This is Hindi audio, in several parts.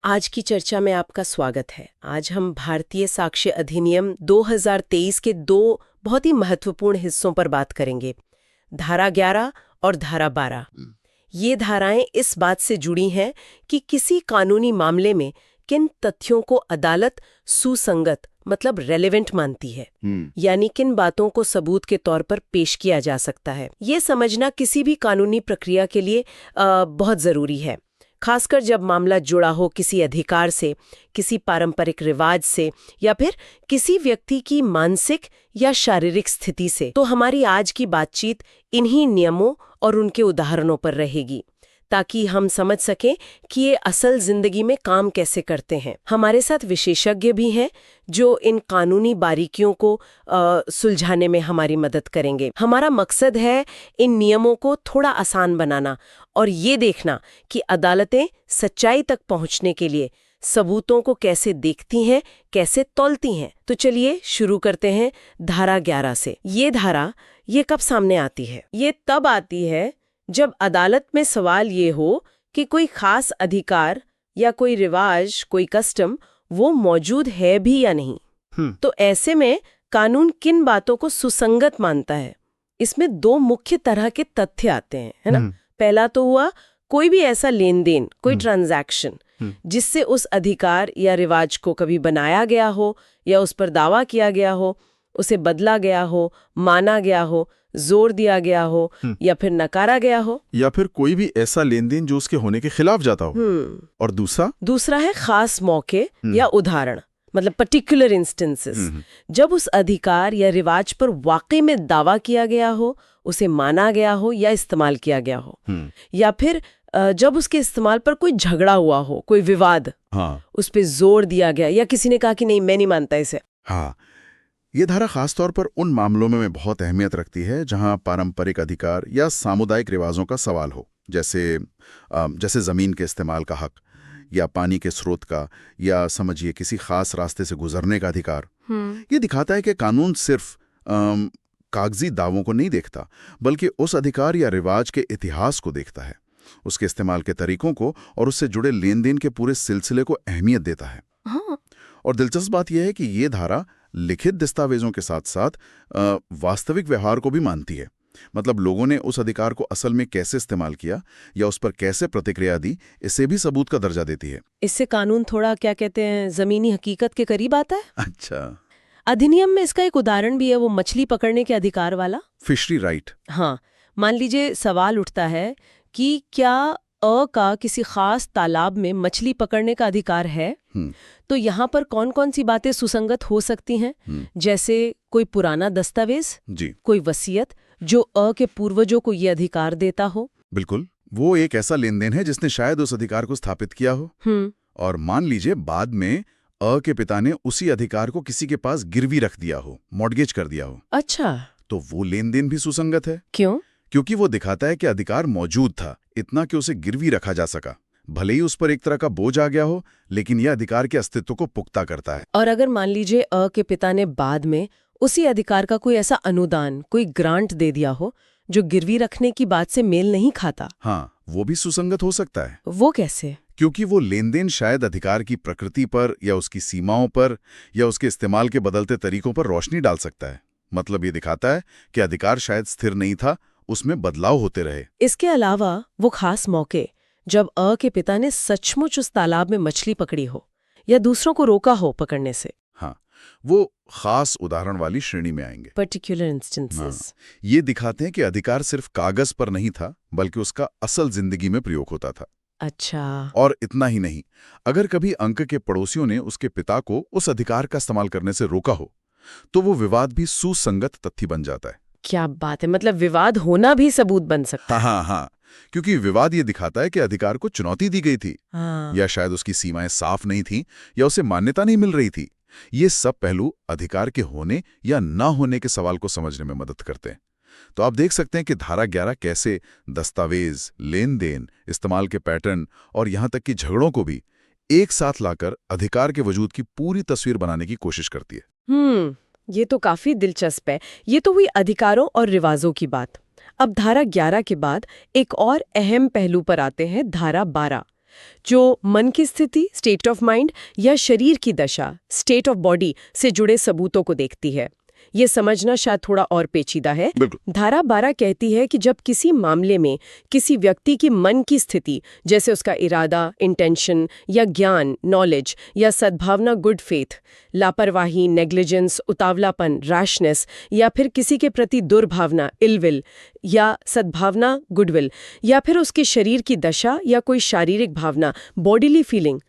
आज की चर्चा में आपका स्वागत है। आज हम भारतीय साक्ष्य अधिनियम 2023 के दो बहुत ही महत्वपूर्ण हिस्सों पर बात करेंगे, धारा 11 और धारा 12। ये धाराएं इस बात से जुड़ी हैं कि किसी कानूनी मामले में किन तथ्यों को अदालत सुसंगत मतलब रेलेवेंट मानती है, यानी किन बातों को सबूत के तौर पर पेश किया जा सकता है। ये समझना किसी भी कानूनी प्रक्रिया के लिए बहुत ज़रूरी है, खासकर जब मामला जुड़ा हो किसी अधिकार से, किसी पारंपरिक रिवाज से या फिर किसी व्यक्ति की मानसिक या शारीरिक स्थिति से। तो हमारी आज की बातचीत इन्हीं नियमों और उनके उदाहरणों पर रहेगी, ताकि हम समझ सकें कि ये असल जिंदगी में काम कैसे करते हैं। हमारे साथ विशेषज्ञ भी हैं जो इन कानूनी बारीकियों को सुलझाने में हमारी मदद करेंगे। हमारा मकसद है इन नियमों को थोड़ा आसान बनाना और ये देखना कि अदालतें सच्चाई तक पहुंचने के लिए सबूतों को कैसे देखती हैं, कैसे तौलती हैं। तो चलिए शुरू करते हैं धारा 11 से। ये धारा कब सामने आती है? ये तब आती है जब अदालत में सवाल ये हो कि कोई खास अधिकार या कोई रिवाज, कोई कस्टम वो मौजूद है भी या नहीं। तो ऐसे में कानून किन बातों को सुसंगत मानता है? इसमें दो मुख्य तरह के तथ्य आते हैं, है ना। पहला तो हुआ कोई भी ऐसा लेन देन, कोई ट्रांजैक्शन जिससे उस अधिकार या रिवाज को कभी बनाया गया हो या उस पर दावा किया गया हो, उसे बदला गया हो, माना गया हो, जोर दिया गया हो या फिर नकारा गया हो, या फिर कोई भी ऐसा लेन देन जो उसके होने के खिलाफ जाता हो। और दूसरा है खास मौके या उदाहरण, मतलब पर्टिकुलर इंस्टेंसेस, जब उस अधिकार या रिवाज पर वाकई में दावा किया गया हो, उसे माना गया हो या इस्तेमाल किया गया हो, या फिर जब उसके इस्तेमाल पर कोई झगड़ा हुआ हो, कोई विवाद, उस पर जोर दिया गया या किसी ने कहा कि नहीं मैं नहीं मानता इसे। ये धारा खास तौर पर उन मामलों में बहुत अहमियत रखती है जहां पारंपरिक अधिकार या सामुदायिक रिवाजों का सवाल हो, जैसे जमीन के इस्तेमाल का हक या पानी के स्रोत का, या समझिए किसी खास रास्ते से गुजरने का अधिकार। ये दिखाता है कि कानून सिर्फ कागजी दावों को नहीं देखता, बल्कि उस अधिकार या रिवाज के इतिहास को देखता है, उसके इस्तेमाल के तरीकों को और उससे जुड़े लेन देन के पूरे सिलसिले को अहमियत देता है। और दिलचस्प बात यह है कि ये धारा लिखित दस्तावेजों के साथ साथ वास्तविक व्यवहार को भी मानती है। मतलब लोगों ने उस अधिकार को असल में कैसे इस्तेमाल किया या उस पर कैसे प्रतिक्रिया दी, इसे भी सबूत का दर्जा देती है। इससे कानून थोड़ा क्या कहते हैं, जमीनी हकीकत के करीब आता है। अच्छा, अधिनियम में इसका एक उदाहरण भी है, वो मछली पकड़ने के अधिकार वाला, फिशरी राइट। हाँ, मान लीजिए सवाल उठता है कि क्या का किसी खास तालाब में मछली पकड़ने का अधिकार है, तो यहाँ पर कौन कौन सी बातें सुसंगत हो सकती हैं? जैसे कोई पुराना दस्तावेज जी, कोई वसीयत जो के पूर्वजों को ये अधिकार देता हो। बिल्कुल, वो एक ऐसा लेन देन है जिसने शायद उस अधिकार को स्थापित किया हो। और मान लीजिए बाद में के पिता ने उसी अधिकार को किसी के पास गिरवी रख दिया हो, मॉर्गेज कर दिया हो। अच्छा, तो वो लेन देन भी सुसंगत है। क्यों? क्योंकि वो दिखाता है कि अधिकार मौजूद था, इतना कि उसे गिरवी रखा जा सका। भले ही उस पर एक तरह का बोझ आ गया हो, लेकिन यह अधिकार के अस्तित्व को पुख्ता करता है। और अगर मान लीजिए के पिता ने बाद में उसी अधिकार का कोई ऐसा अनुदान, कोई ग्रांट दे दिया हो जो गिरवी रखने की बात से मेल नहीं खाता, हाँ, वो भी सुसंगत हो सकता है। वो कैसे? क्योंकि वो लेन देन शायद अधिकार की प्रकृति पर या उसकी सीमाओं पर या उसके इस्तेमाल के बदलते तरीकों पर रोशनी डाल सकता है। मतलब ये दिखाता है कि अधिकार शायद स्थिर नहीं था, उसमें बदलाव होते रहे। इसके अलावा वो खास मौके जब के पिता ने सचमुच उस तालाब में मछली पकड़ी हो या दूसरों को रोका हो पकड़ने से, हाँ, वो खास उदाहरण वाली श्रेणी में आएंगे, पर्टिकुलर इंस्टेंसेस। ये दिखाते हैं कि अधिकार सिर्फ कागज पर नहीं था, बल्कि उसका असल जिंदगी में प्रयोग होता था। अच्छा, और इतना ही नहीं, अगर कभी अंक के पड़ोसियों ने उसके पिता को उस अधिकार का इस्तेमाल करने से रोका हो, तो वो विवाद भी सुसंगत तथ्य बन जाता है। क्या बात है, मतलब विवाद होना भी सबूत बन सकता है। हाँ, क्योंकि विवाद ये दिखाता है कि अधिकार को चुनौती दी गई थी, या शायद उसकी सीमाएं साफ नहीं थीं, या उसे मान्यता नहीं मिल रही थी। ये सब पहलू अधिकार के होने या ना होने के सवाल को समझने में मदद करते हैं। तो आप देख सकते हैं कि धारा 11 कैसे दस्तावेज, लेन देन, इस्तेमाल के पैटर्न और यहां तक कि झगड़ों को भी एक साथ लाकर अधिकार के वजूद की पूरी तस्वीर बनाने की कोशिश करती है। ये तो काफी दिलचस्प है। ये तो हुई अधिकारों और रिवाजों की बात। अब धारा 11 के बाद एक और अहम पहलू पर आते हैं, धारा 12, जो मन की स्थिति स्टेट ऑफ माइंड या शरीर की दशा स्टेट ऑफ बॉडी से जुड़े सबूतों को देखती है। ये समझना शायद थोड़ा और पेचीदा है। बिल्कुल। धारा 12 कहती है कि जब किसी मामले में किसी व्यक्ति की मन की स्थिति जैसे उसका इरादा, इंटेंशन या ज्ञान, नॉलेज या सद्भावना, गुड फेथ, लापरवाही, नेग्लिजेंस, उतावलापन, रैशनेस या फिर किसी के प्रति दुर्भावना, इलविल या सद्भावना, गुडविल, या फिर उसके शरीर की दशा या कोई शारीरिक भावना, बॉडीली फीलिंग,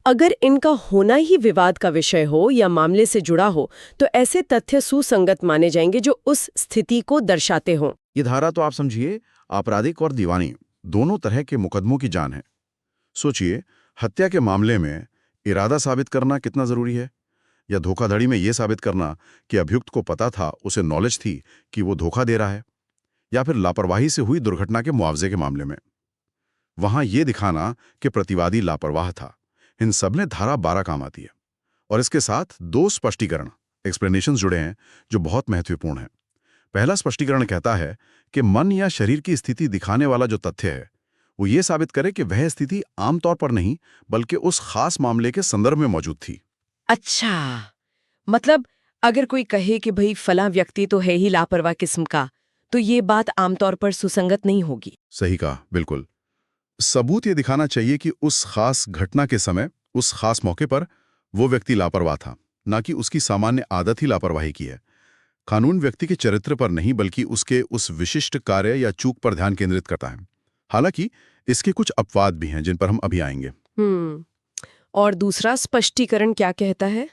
अगर इनका होना ही विवाद का विषय हो या मामले से जुड़ा हो तो ऐसे तथ्य सुसंगत माने जाएंगे जो उस स्थिति को दर्शाते हों। ये धारा तो आप समझिए आपराधिक और दीवानी दोनों तरह के मुकदमों की जान है। सोचिए, हत्या के मामले में इरादा साबित करना कितना जरूरी है, या धोखाधड़ी में यह साबित करना कि अभियुक्त को पता था, उसे नॉलेज थी कि वो धोखा दे रहा है, या फिर लापरवाही से हुई दुर्घटना के मुआवजे के मामले में वहां ये दिखाना कि प्रतिवादी लापरवाह था। इन सब में धारा 12 काम आती है। और इसके साथ 2 स्पष्टीकरण एक्सप्लेनेशंस जुड़े हैं जो बहुत महत्वपूर्ण हैं। पहला स्पष्टीकरण कहता है कि मन या शरीर की स्थिति दिखाने वाला जो तथ्य है वो ये साबित करे कि वह स्थिति आमतौर पर नहीं बल्कि उस खास मामले के संदर्भ में मौजूद थी। अच्छा, मतलब अगर कोई कहे कि भाई फला व्यक्ति तो है ही लापरवाह किस्म का, तो ये बात आमतौर पर सुसंगत नहीं होगी। सही कहा, बिल्कुल। सबूत ये दिखाना चाहिए कि उस खास घटना के समय, उस खास मौके पर वो व्यक्ति लापरवाह था, ना कि उसकी सामान्य आदत ही लापरवाही की है। कानून व्यक्ति के चरित्र पर नहीं बल्कि उसके उस विशिष्ट कार्य या चूक पर ध्यान केंद्रित करता है। हालांकि इसके कुछ अपवाद भी हैं जिन पर हम अभी आएंगे। और दूसरा स्पष्टीकरण क्या कहता है?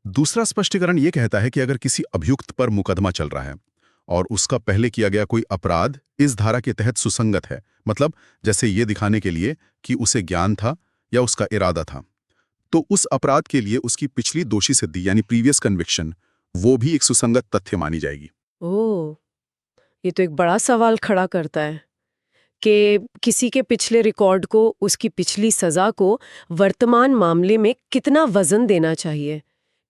दूसरा स्पष्टीकरण ये कहता है कि अगर किसी अभियुक्त पर मुकदमा चल रहा है और उसका पहले किया गया कोई अपराध इस धारा के तहत सुसंगत है, मतलब जैसे ये दिखाने के लिए कि उसे ज्ञान था या उसका इरादा था, तो उस अपराध के लिए उसकी पिछली दोषी सिद्धि यानी प्रीवियस कन्विक्शन वो भी एक सुसंगत तथ्य मानी जाएगी। ओह, ये तो एक बड़ा सवाल खड़ा करता है कि किसी के पिछले रिकॉर्ड को, उसकी पिछली सजा को वर्तमान मामले में कितना वजन देना चाहिए।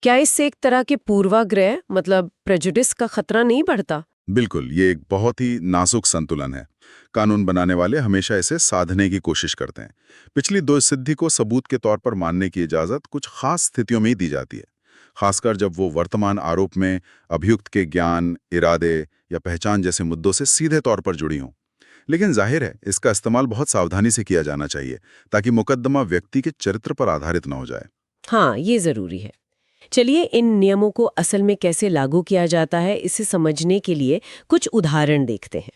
क्या इससे एक तरह के पूर्वाग्रह मतलब प्रेजुडिस का खतरा नहीं बढ़ता? बिल्कुल, ये एक बहुत ही नाजुक संतुलन है। कानून बनाने वाले हमेशा इसे साधने की कोशिश करते हैं। पिछली दोष सिद्धि को सबूत के तौर पर मानने की इजाजत कुछ खास स्थितियों में ही दी जाती है, खासकर जब वो वर्तमान आरोप में अभियुक्त के ज्ञान, इरादे या पहचान जैसे मुद्दों से सीधे तौर पर जुड़ी हों। लेकिन जाहिर है इसका इस्तेमाल बहुत सावधानी से किया जाना चाहिए ताकि मुकदमा व्यक्ति के चरित्र पर आधारित न हो जाए। हाँ, ये जरूरी है। चलिए इन नियमों को असल में कैसे लागू किया जाता है इसे समझने के लिए कुछ उदाहरण देखते हैं।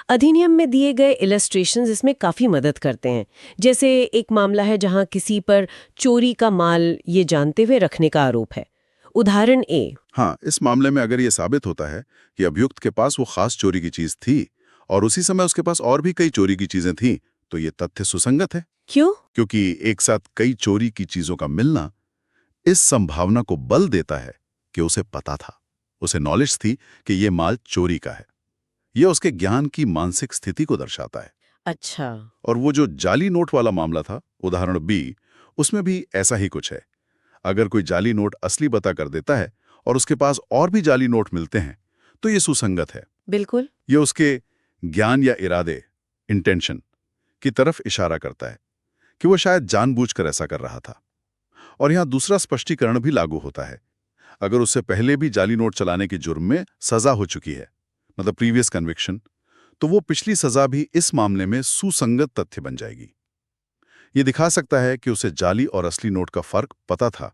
अधिनियम में दिए गए इलस्ट्रेशंस इसमें काफी मदद करते हैं। जैसे एक मामला है जहां किसी पर चोरी का माल ये जानते हुए रखने का आरोप है। उदाहरण ए। हाँ, इस मामले में अगर ये साबित होता है कि अभियुक्त के पास वो खास चोरी की चीज थी और उसी समय उसके पास और भी कई चोरी की चीजें थीं, तो ये तथ्य सुसंगत है। क्यों? क्योंकि एक साथ कई चोरी की चीजों का मिलना इस संभावना को बल देता है कि उसे पता था, उसे नॉलेज थी कि ये माल चोरी का है। यह उसके ज्ञान की मानसिक स्थिति को दर्शाता है। अच्छा। और वो जो जाली नोट वाला मामला था, उदाहरण बी, उसमें भी ऐसा ही कुछ है। अगर कोई जाली नोट असली बता कर देता है और उसके पास और भी जाली नोट मिलते हैं, तो ये सुसंगत है। बिल्कुल। ये उसके ज्ञान या इरादे, इंटेंशन की तरफ इशारा करता है कि वो शायद जानबूझकर ऐसा कर रहा था। और यहां दूसरा स्पष्टीकरण भी लागू होता है। अगर उससे पहले भी जाली नोट चलाने के जुर्म में सजा हो चुकी है, मतलब प्रीवियस कन्विक्शन, तो वो पिछली सजा भी इस मामले में सुसंगत तथ्य बन जाएगी। ये दिखा सकता है कि उसे जाली और असली नोट का फर्क पता था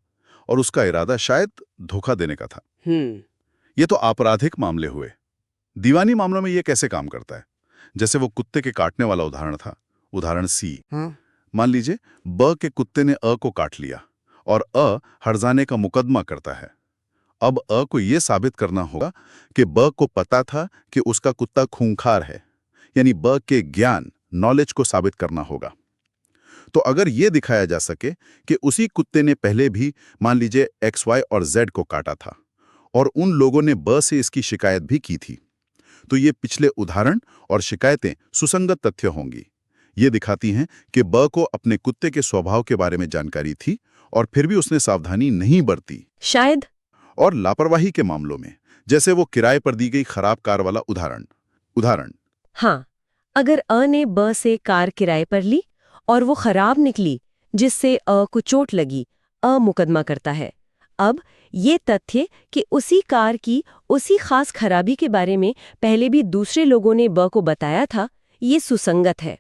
और उसका इरादा शायद धोखा देने का था। ये तो आपराधिक मामले हुए। दीवानी मामलों में ये कैसे काम करता है? जैसे वो कुत्ते के काटने वाला उदाहरण था, उदाहरण सी। मान लीजिए ब के कुत्ते ने अ को काट लिया और अ हर्जाने का मुकदमा करता है। अब अ को यह साबित करना होगा कि ब को पता था कि उसका कुत्ता खूंखार है, यानी ब के ज्ञान, नॉलेज को साबित करना होगा। तो अगर यह दिखाया जा सके कि उसी कुत्ते ने पहले भी मान लीजिए एक्स, वाई और जेड को काटा था और उन लोगों ने ब से इसकी शिकायत भी की थी, तो ये पिछले उदाहरण और शिकायतें सुसंगत तथ्य होंगी। ये दिखाती हैं कि ब को अपने कुत्ते के स्वभाव के बारे में जानकारी थी और फिर भी उसने सावधानी नहीं बरती, शायद। और लापरवाही के मामलों में, जैसे वो किराए पर दी गई खराब कार वाला उदाहरण। हाँ, अगर अ ने ब से कार किराए पर ली और वो खराब निकली, जिससे को चोट लगी, मुकदमा करता है। अब ये तथ्य कि उसी कार की उसी खास खराबी के बारे में पहले भी दूसरे लोगों ने ब को बताया था, ये सुसंगत है।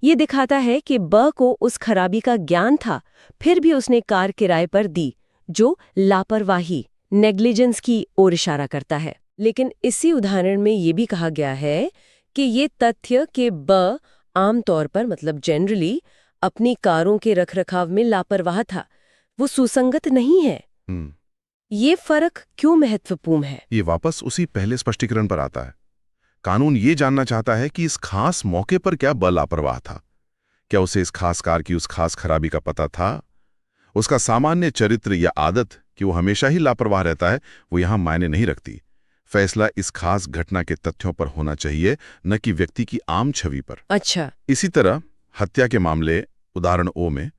ये दिखाता है कि ब को उस खराबी का ज्ञान था, फिर भी उसने कार किराए पर दी, जो लापरवाही, नेग्लिजेंस की ओर इशारा करता है। लेकिन इसी उदाहरण में ये भी कहा गया है कि ये तथ्य कि ब आमतौर पर मतलब जनरली अपनी कारों के रखरखाव में लापरवाह था, वो सुसंगत नहीं है। ये फर्क क्यों महत्वपूर्ण है? ये वापस उसी पहले स्पष्टीकरण पर आता है। कानून ये जानना चाहता है कि इस खास मौके पर क्या ब लापरवाह था। क्या उसे इस खास कार की उस खास खराबी का पता था? उसका सामान्य चरित्र या आदत कि वो हमेशा ही लापरवाह रहता है, वो यहां मायने नहीं रखती। फैसला इस खास घटना के तथ्यों पर होना चाहिए, न कि व्यक्ति की आम छवि पर। अच्छा। इसी तरह हत्या के मामले उदाहरण ओ में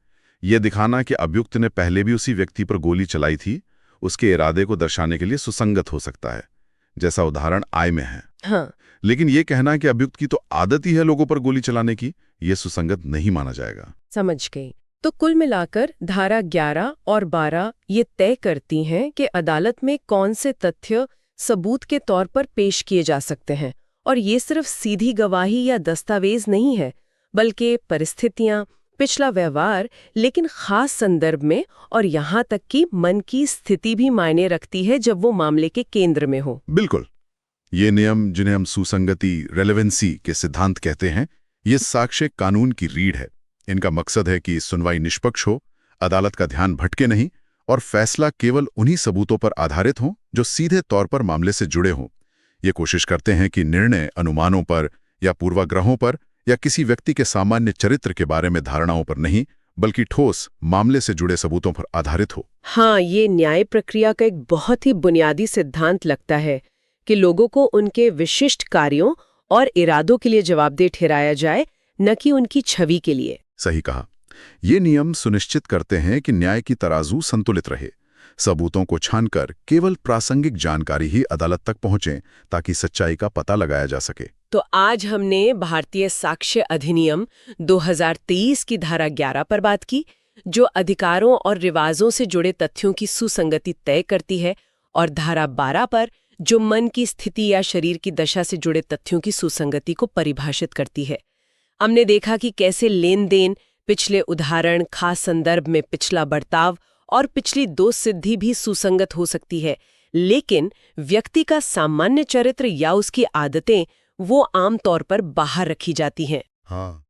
यह दिखाना कि अभियुक्त ने पहले भी उसी व्यक्ति पर गोली चलाई थी, उसके इरादे को दर्शाने के लिए सुसंगत हो सकता है, जैसा उदाहरण आई में है। हाँ। लेकिन यह कहना कि अभियुक्त की तो आदत ही है लोगों पर गोली चलाने की, यह सुसंगत नहीं माना जाएगा। समझ गई। तो कुल मिलाकर धारा 11 और 12 ये तय करती हैं कि अदालत में कौन से तथ्य सबूत के तौर पर पेश किए जा सकते हैं, और ये सिर्फ सीधी गवाही या दस्तावेज नहीं है, बल्कि परिस्थितियां, पिछला व्यवहार, लेकिन खास संदर्भ में, और यहाँ तक कि मन की स्थिति भी मायने रखती है जब वो मामले के केंद्र में हो। बिल्कुल। ये नियम, जिन्हें हम सुसंगति, रेलेवेंसी के सिद्धांत कहते हैं, ये साक्ष्य कानून की रीढ़ है। इनका मकसद है कि सुनवाई निष्पक्ष हो, अदालत का ध्यान भटके नहीं, और फैसला केवल उन्हीं सबूतों पर आधारित हो जो सीधे तौर पर मामले से जुड़े हों। ये कोशिश करते हैं कि निर्णय अनुमानों पर या पूर्वाग्रहों पर या किसी व्यक्ति के सामान्य चरित्र के बारे में धारणाओं पर नहीं, बल्कि ठोस मामले से जुड़े सबूतों पर आधारित हो। हाँ, ये न्याय प्रक्रिया का एक बहुत ही बुनियादी सिद्धांत लगता है कि लोगों को उनके विशिष्ट कार्यों और इरादों के लिए जवाबदेह ठहराया जाए, न कि उनकी छवि के लिए। सही कहा। ये नियम सुनिश्चित करते हैं कि न्याय की तराजू संतुलित रहे, सबूतों को छानकर केवल प्रासंगिक जानकारी ही अदालत तक पहुंचे, ताकि सच्चाई का पता लगाया जा सके। तो आज हमने भारतीय साक्ष्य अधिनियम 2023 की धारा 11 पर बात की, जो अधिकारों और रिवाजों से जुड़े तथ्यों की सुसंगति तय करती है, और धारा 12 पर, जो मन की स्थिति या शरीर की दशा से जुड़े तथ्यों की सुसंगति को परिभाषित करती है। हमने देखा कि कैसे लेन देन, पिछले उदाहरण, खास संदर्भ में पिछला बर्ताव और पिछली दोष सिद्धि भी सुसंगत हो सकती है, लेकिन व्यक्ति का सामान्य चरित्र या उसकी आदतें वो आम तौर पर बाहर रखी जाती हैं। हाँ।